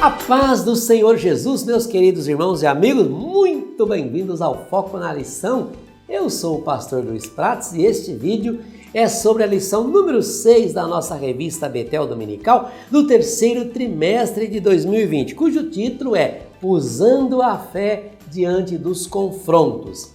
A paz do Senhor Jesus, meus queridos irmãos e amigos, muito bem-vindos ao Foco na Lição. Eu sou o pastor Luiz Prates e este vídeo é sobre a lição número 6 da nossa revista Betel Dominical do terceiro trimestre de 2020, cujo título é Usando a Fé Diante dos Confrontos.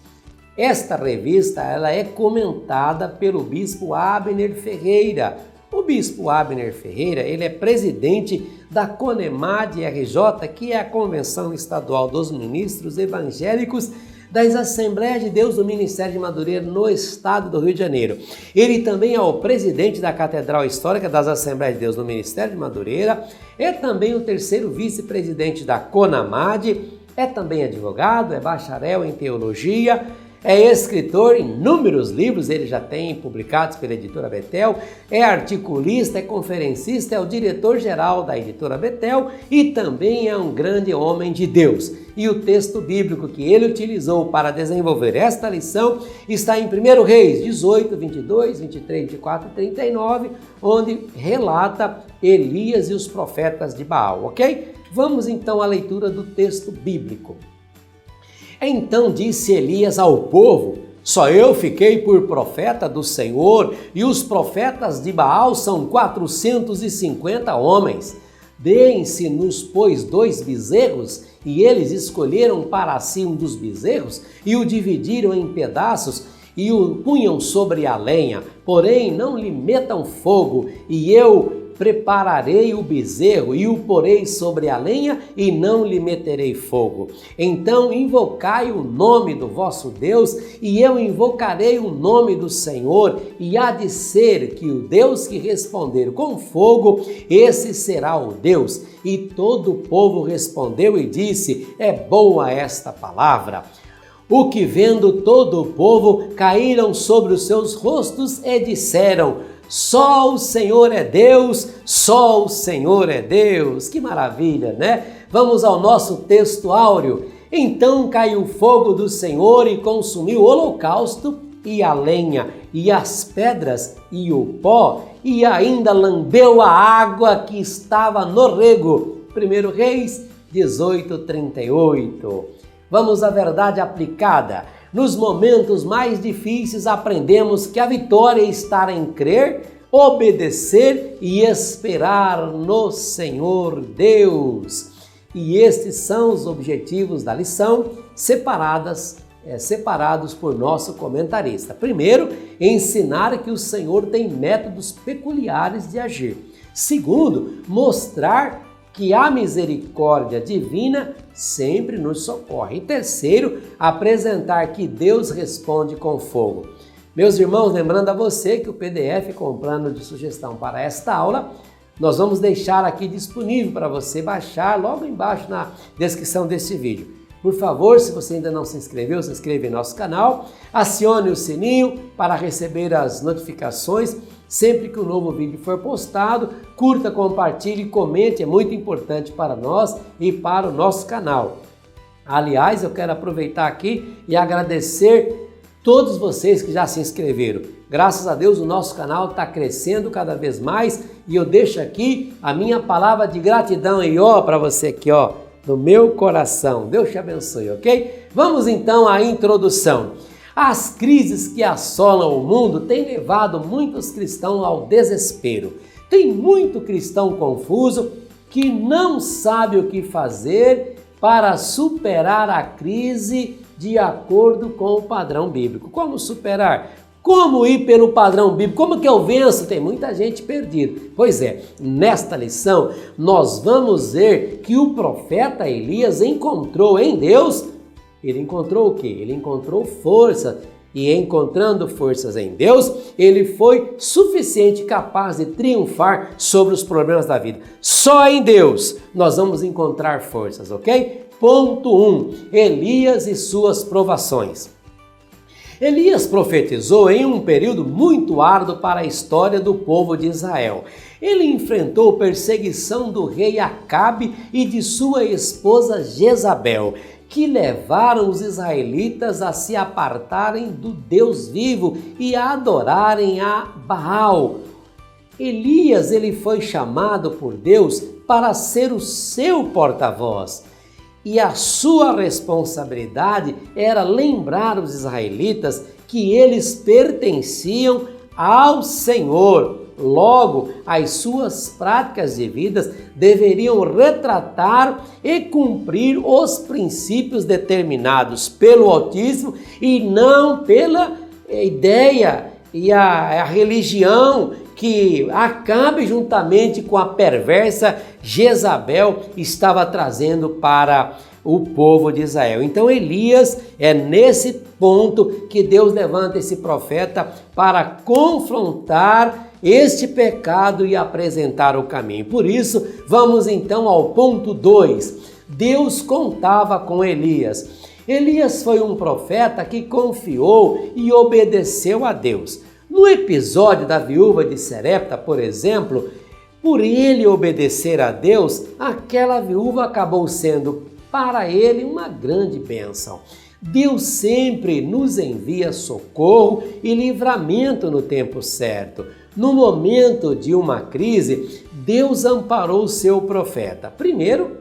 Esta revista ela é comentada pelo bispo Abner Ferreira. O bispo Abner Ferreira ele é presidente da CONEMAD RJ, que é a Convenção Estadual dos Ministros Evangélicos das Assembleias de Deus do Ministério de Madureira no estado do Rio de Janeiro. Ele também é o presidente da Catedral Histórica das Assembleias de Deus do Ministério de Madureira, é também o terceiro vice-presidente da CONAMAD, é também advogado, é bacharel em teologia, é escritor, inúmeros livros ele já tem publicados pela editora Betel, é articulista, é conferencista, é o diretor-geral da editora Betel e também é um grande homem de Deus. E o texto bíblico que ele utilizou para desenvolver esta lição está em 1 Reis 18, 22, 23, 24 e 39, onde relata Elias e os profetas de Baal, ok? Vamos então à leitura do texto bíblico. Então disse Elias ao povo: só eu fiquei por profeta do Senhor, e os profetas de Baal são 450 homens. Deem-se-nos, pois, 2 bezerros, e eles escolheram para si um dos bezerros, e o dividiram em pedaços, e o punham sobre a lenha, porém não lhe metam fogo, e eu prepararei o bezerro e o porei sobre a lenha e não lhe meterei fogo. Então invocai o nome do vosso Deus e eu invocarei o nome do Senhor, e há de ser que o Deus que responder com fogo, esse será o Deus. E todo o povo respondeu e disse: é boa esta palavra. O que vendo todo o povo, caíram sobre os seus rostos e disseram: só o Senhor é Deus, só o Senhor é Deus. Que maravilha, né? Vamos ao nosso texto áureo. Então caiu o fogo do Senhor e consumiu o holocausto e a lenha e as pedras e o pó, e ainda lambeu a água que estava no rego. 1 Reis 18, 38. Vamos à verdade aplicada. Nos momentos mais difíceis aprendemos que a vitória está em crer, obedecer e esperar no Senhor Deus. E estes são os objetivos da lição, separados por nosso comentarista. Primeiro, ensinar que o Senhor tem métodos peculiares de agir. Segundo, mostrar que a misericórdia divina sempre nos socorre. E terceiro, apresentar que Deus responde com fogo. Meus irmãos, lembrando a você que o PDF com o plano de sugestão para esta aula, nós vamos deixar aqui disponível para você baixar logo embaixo na descrição deste vídeo. Por favor, se você ainda não se inscreveu, se inscreva em nosso canal, acione o sininho para receber as notificações sempre que um novo vídeo for postado. Curta, compartilhe e comente, é muito importante para nós e para o nosso canal. Aliás, eu quero aproveitar aqui e agradecer todos vocês que já se inscreveram. Graças a Deus o nosso canal está crescendo cada vez mais e eu deixo aqui a minha palavra de gratidão aí, ó, para você aqui, ó, no meu coração. Deus te abençoe, ok? Vamos então à introdução. As crises que assolam o mundo têm levado muitos cristãos ao desespero. Tem muito cristão confuso que não sabe o que fazer para superar a crise de acordo com o padrão bíblico. Como superar? Como ir pelo padrão bíblico? Como que eu venço? Tem muita gente perdida. Pois é, nesta lição nós vamos ver que o profeta Elias encontrou em Deus. Ele encontrou o quê? Ele encontrou força, e encontrando forças em Deus, ele foi suficiente capaz de triunfar sobre os problemas da vida. Só em Deus nós vamos encontrar forças, ok? Ponto 1. Elias e suas provações. Elias profetizou em um período muito árduo para a história do povo de Israel. Ele enfrentou perseguição do rei Acabe e de sua esposa Jezabel, que levaram os israelitas a se apartarem do Deus vivo e a adorarem a Baal. Elias, ele foi chamado por Deus para ser o seu porta-voz. E a sua responsabilidade era lembrar os israelitas que eles pertenciam ao Senhor. Logo, as suas práticas de vida deveriam retratar e cumprir os princípios determinados pelo Altíssimo e não pela ideia e a religião que Acabe, juntamente com a perversa Jezabel, estava trazendo para o povo de Israel. Então Elias é nesse ponto que Deus levanta esse profeta para confrontar este pecado e apresentar o caminho. Por isso, vamos então ao ponto 2. Deus contava com Elias. Elias foi um profeta que confiou e obedeceu a Deus. No episódio da viúva de Sarepta, por exemplo, por ele obedecer a Deus, aquela viúva acabou sendo para ele uma grande bênção. Deus sempre nos envia socorro e livramento no tempo certo. No momento de uma crise, Deus amparou o seu profeta. Primeiro,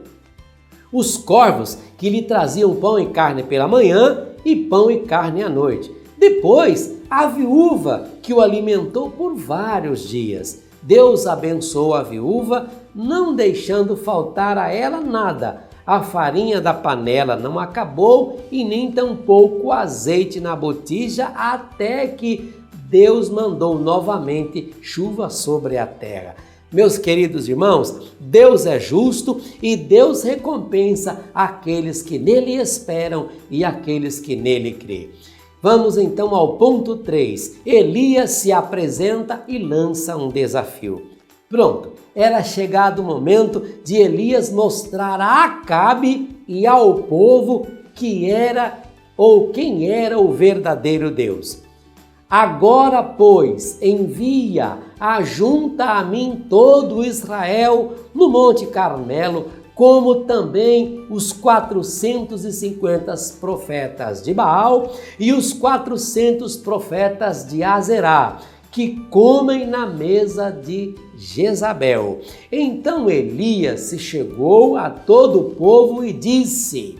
os corvos que lhe traziam pão e carne pela manhã e pão e carne à noite. Depois, a viúva que o alimentou por vários dias. Deus abençoou a viúva, não deixando faltar a ela nada. A farinha da panela não acabou e nem tampouco o azeite na botija, até que Deus mandou novamente chuva sobre a terra. Meus queridos irmãos, Deus é justo e Deus recompensa aqueles que nele esperam e aqueles que nele crêem. Vamos então ao ponto 3. Elias se apresenta e lança um desafio. Pronto, era chegado o momento de Elias mostrar a Acabe e ao povo que era ou quem era o verdadeiro Deus. Agora, pois, envia, ajunta a mim todo Israel no Monte Carmelo, como também os 450 profetas de Baal e os 400 profetas de Azerá, que comem na mesa de Jezabel. Então Elias se chegou a todo o povo e disse: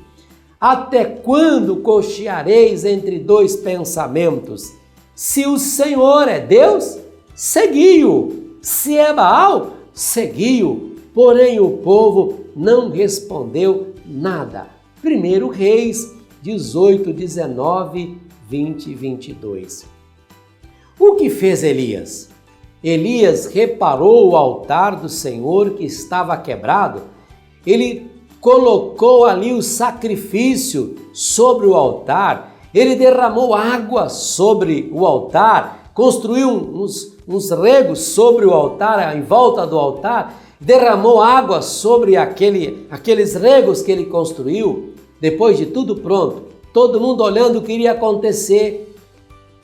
até quando cocheareis entre dois pensamentos? Se o Senhor é Deus, segui-o. Se é Baal, segui-o. Porém o povo não respondeu nada. 1 Reis 18, 19, 20 e 22. O que fez Elias? Elias reparou o altar do Senhor que estava quebrado. Ele colocou ali o sacrifício sobre o altar. Ele derramou água sobre o altar, construiu uns regos sobre o altar, em volta do altar, derramou água sobre aqueles regos que ele construiu. Depois de tudo pronto, todo mundo olhando o que iria acontecer.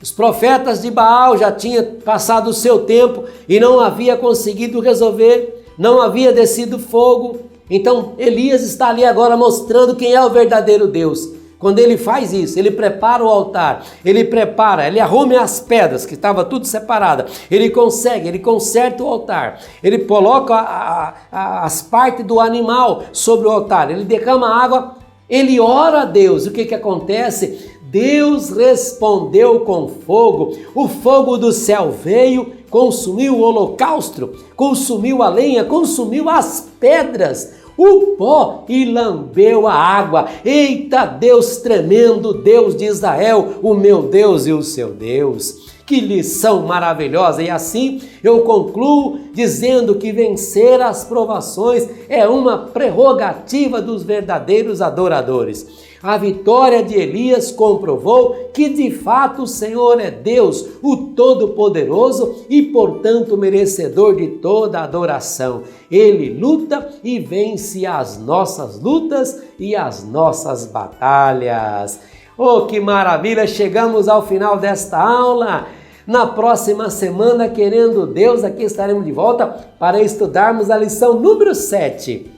Os profetas de Baal já tinham passado o seu tempo e não havia conseguido resolver, não havia descido fogo. Então Elias está ali agora mostrando quem é o verdadeiro Deus. Quando ele faz isso, ele prepara o altar, ele arruma as pedras que estava tudo separada, ele conserta o altar, ele coloca as partes do animal sobre o altar, ele derrama água, ele ora a Deus. O que acontece? Deus respondeu com fogo, o fogo do céu veio, consumiu o holocausto, consumiu a lenha, consumiu as pedras, o pó e lambeu a água. Eita, Deus tremendo, Deus de Israel, o meu Deus e o seu Deus. Que lição maravilhosa! E assim eu concluo dizendo que vencer as provações é uma prerrogativa dos verdadeiros adoradores. A vitória de Elias comprovou que de fato o Senhor é Deus, o Todo-Poderoso e, portanto, merecedor de toda adoração. Ele luta e vence as nossas lutas e as nossas batalhas. Oh, que maravilha! Chegamos ao final desta aula. Na próxima semana, querendo Deus, aqui estaremos de volta para estudarmos a lição número 7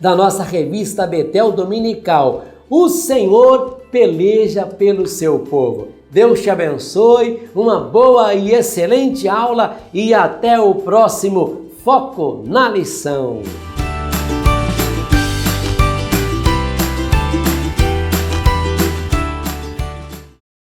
da nossa revista Betel Dominical. O Senhor peleja pelo seu povo. Deus te abençoe, uma boa e excelente aula e até o próximo Foco na Lição.